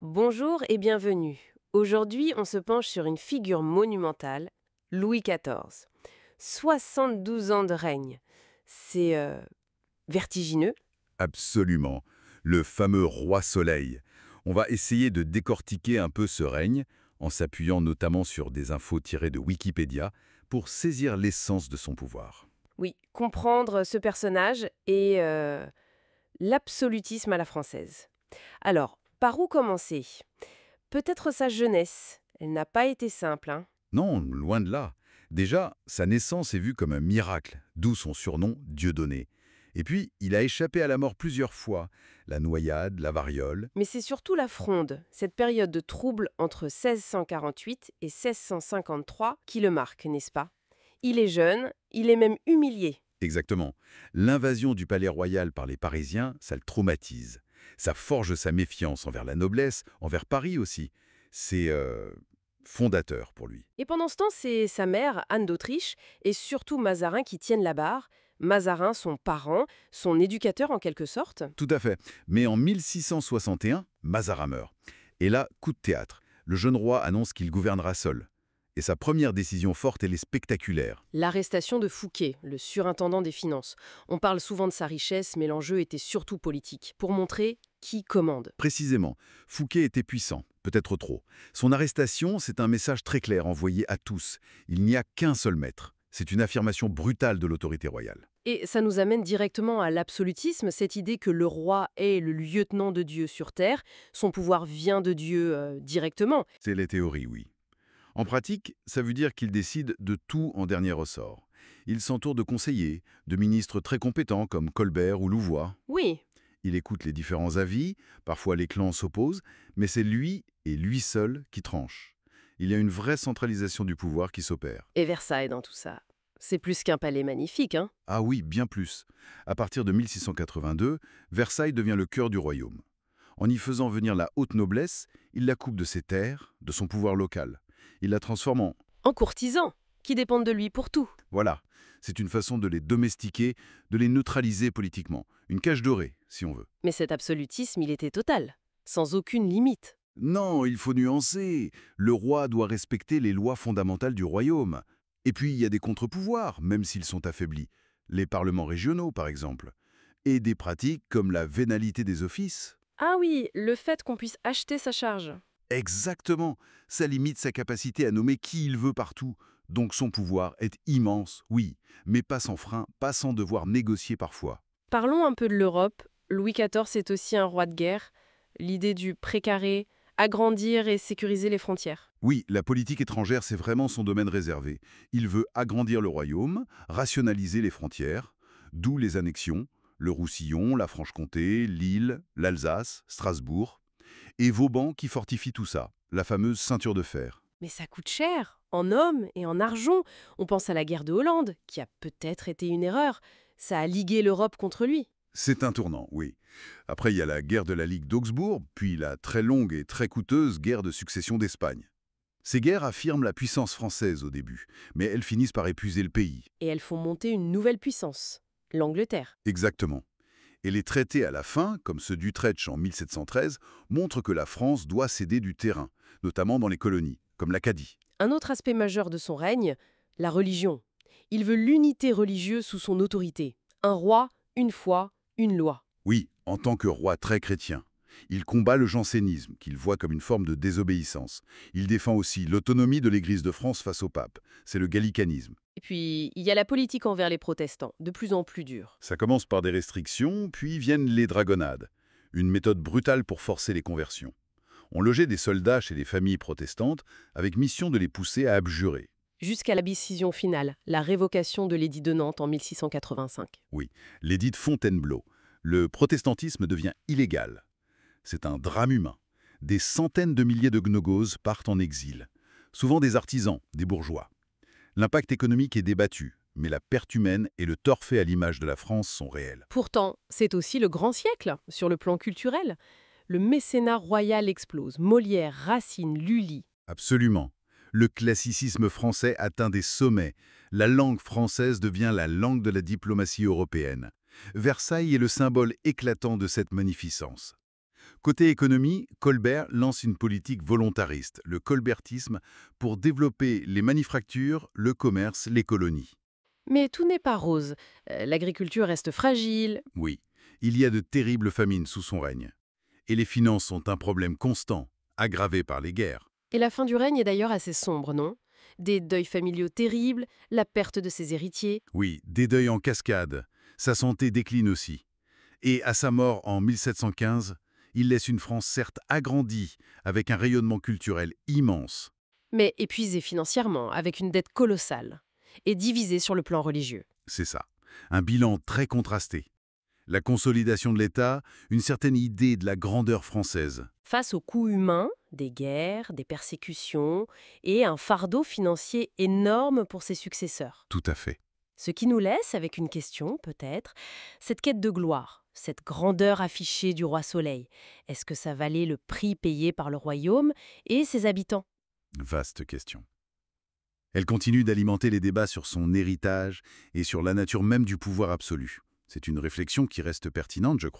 Bonjour et bienvenue. Aujourd'hui, on se penche sur une figure monumentale, Louis XIV. 72 ans de règne. C'est vertigineux. Absolument. Le fameux roi Soleil. On va essayer de décortiquer un peu ce règne, en s'appuyant notamment sur des infos tirées de Wikipédia, pour saisir l'essence de son pouvoir. Oui, comprendre ce personnage et l'absolutisme à la française. Alors, par où commencer? Peut-être sa jeunesse. Elle n'a pas été simple, hein. Non, loin de là. Déjà, sa naissance est vue comme un miracle, d'où son surnom Dieudonné. Et puis, il a échappé à la mort plusieurs fois. La noyade, la variole. Mais c'est surtout la Fronde, cette période de trouble entre 1648 et 1653 qui le marque, n'est-ce pas? Il est jeune, il est même humilié. Exactement. L'invasion du palais royal par les Parisiens, ça le traumatise. Ça forge sa méfiance envers la noblesse, envers Paris aussi. C'est fondateur pour lui. Et pendant ce temps, c'est sa mère, Anne d'Autriche, et surtout Mazarin qui tiennent la barre. Mazarin, son parent, son éducateur en quelque sorte. Tout à fait. Mais en 1661, Mazarin meurt. Et là, coup de théâtre. Le jeune roi annonce qu'il gouvernera seul. Et sa première décision forte, elle est spectaculaire. L'arrestation de Fouquet, le surintendant des finances. On parle souvent de sa richesse, mais l'enjeu était surtout politique, pour montrer qui commande. Précisément, Fouquet était puissant, peut-être trop. Son arrestation, c'est un message très clair envoyé à tous. Il n'y a qu'un seul maître. C'est une affirmation brutale de l'autorité royale. Et ça nous amène directement à l'absolutisme, cette idée que le roi est le lieutenant de Dieu sur terre, son pouvoir vient de Dieu directement. C'est les théories, oui. En pratique, ça veut dire qu'il décide de tout en dernier ressort. Il s'entoure de conseillers, de ministres très compétents comme Colbert ou Louvois. Oui, Il écoute les différents avis, parfois les clans s'opposent, mais c'est lui et lui seul qui tranche. Il y a une vraie centralisation du pouvoir qui s'opère. et Versailles dans tout ça. C'est plus qu'un palais magnifique, hein. Ah oui, bien plus. À partir de 1682, Versailles devient le cœur du royaume. En y faisant venir la haute noblesse, il la coupe de ses terres, de son pouvoir local. Il la transforme en... En courtisans, qui dépendent de lui pour tout. Voilà, c'est une façon de les domestiquer, de les neutraliser politiquement. Une cage dorée, si on veut. Mais cet absolutisme, il était total, sans aucune limite. Non, il faut nuancer. Le roi doit respecter les lois fondamentales du royaume. Et puis, il y a des contre-pouvoirs, même s'ils sont affaiblis. Les parlements régionaux, par exemple. Et des pratiques comme la vénalité des offices. Ah oui, le fait qu'on puisse acheter sa charge. Exactement. Ça limite sa capacité à nommer qui il veut partout. Donc son pouvoir est immense, oui, mais pas sans frein, pas sans devoir négocier parfois. Parlons un peu de l'Europe. Louis XIV est aussi un roi de guerre. L'idée du précaré, agrandir et sécuriser les frontières. Oui, la politique étrangère, c'est vraiment son domaine réservé. Il veut agrandir le royaume, rationaliser les frontières, d'où les annexions, le Roussillon, la Franche-Comté, l'Île, l'Alsace, Strasbourg, et Vauban qui fortifie tout ça, la fameuse ceinture de fer. Mais ça coûte cher, en hommes et en argent. On pense à la guerre de Hollande, qui a peut-être été une erreur. Ça a ligué l'Europe contre lui. C'est un tournant, oui. Après, il y a la guerre de la Ligue d'Augsbourg, puis la très longue et très coûteuse guerre de succession d'Espagne. Ces guerres affirment la puissance française au début, mais elles finissent par épuiser le pays. Et elles font monter une nouvelle puissance, l'Angleterre. Exactement. Et les traités à la fin, comme ceux d'Utrecht en 1713, montrent que la France doit céder du terrain, notamment dans les colonies, comme l'Acadie. Un autre aspect majeur de son règne, la religion. Il veut l'unité religieuse sous son autorité. Un roi, une foi, une loi. Oui, en tant que roi très chrétien. Il combat le jansénisme, qu'il voit comme une forme de désobéissance. Il défend aussi l'autonomie de l'Église de France face au pape. C'est le gallicanisme. Et puis, il y a la politique envers les protestants, de plus en plus dure. Ça commence par des restrictions, puis viennent les dragonnades. Une méthode brutale pour forcer les conversions. On logeait des soldats chez les familles protestantes avec mission de les pousser à abjurer. Jusqu'à la décision finale, la révocation de l'édit de Nantes en 1685. Oui, l'édit de Fontainebleau. Le protestantisme devient illégal. C'est un drame humain. Des centaines de milliers de gnogos partent en exil. Souvent des artisans, des bourgeois. L'impact économique est débattu, mais la perte humaine et le tort fait à l'image de la France sont réels. Pourtant, c'est aussi le grand siècle, sur le plan culturel. Le mécénat royal explose. Molière, Racine, Lully. Absolument. Le classicisme français atteint des sommets. La langue française devient la langue de la diplomatie européenne. Versailles est le symbole éclatant de cette magnificence. Côté économie, Colbert lance une politique volontariste, le colbertisme, pour développer les manufactures, le commerce, les colonies. Mais tout n'est pas rose. L'agriculture reste fragile. Oui, il y a de terribles famines sous son règne. Et les finances sont un problème constant, aggravé par les guerres. Et la fin du règne est d'ailleurs assez sombre, non? Des deuils familiaux terribles, la perte de ses héritiers. Oui, des deuils en cascade. Sa santé décline aussi. Et à sa mort en 1715, il laisse une France certes agrandie, avec un rayonnement culturel immense. Mais épuisé financièrement, avec une dette colossale, et divisé sur le plan religieux. C'est ça. Un bilan très contrasté. La consolidation de l'État, une certaine idée de la grandeur française. Face aux coûts humains, des guerres, des persécutions, et un fardeau financier énorme pour ses successeurs. Tout à fait. Ce qui nous laisse avec une question, peut-être, cette quête de gloire, cette grandeur affichée du roi Soleil. Est-ce que ça valait le prix payé par le royaume et ses habitants? Vaste question. Elle continue d'alimenter les débats sur son héritage et sur la nature même du pouvoir absolu. C'est une réflexion qui reste pertinente, je crois.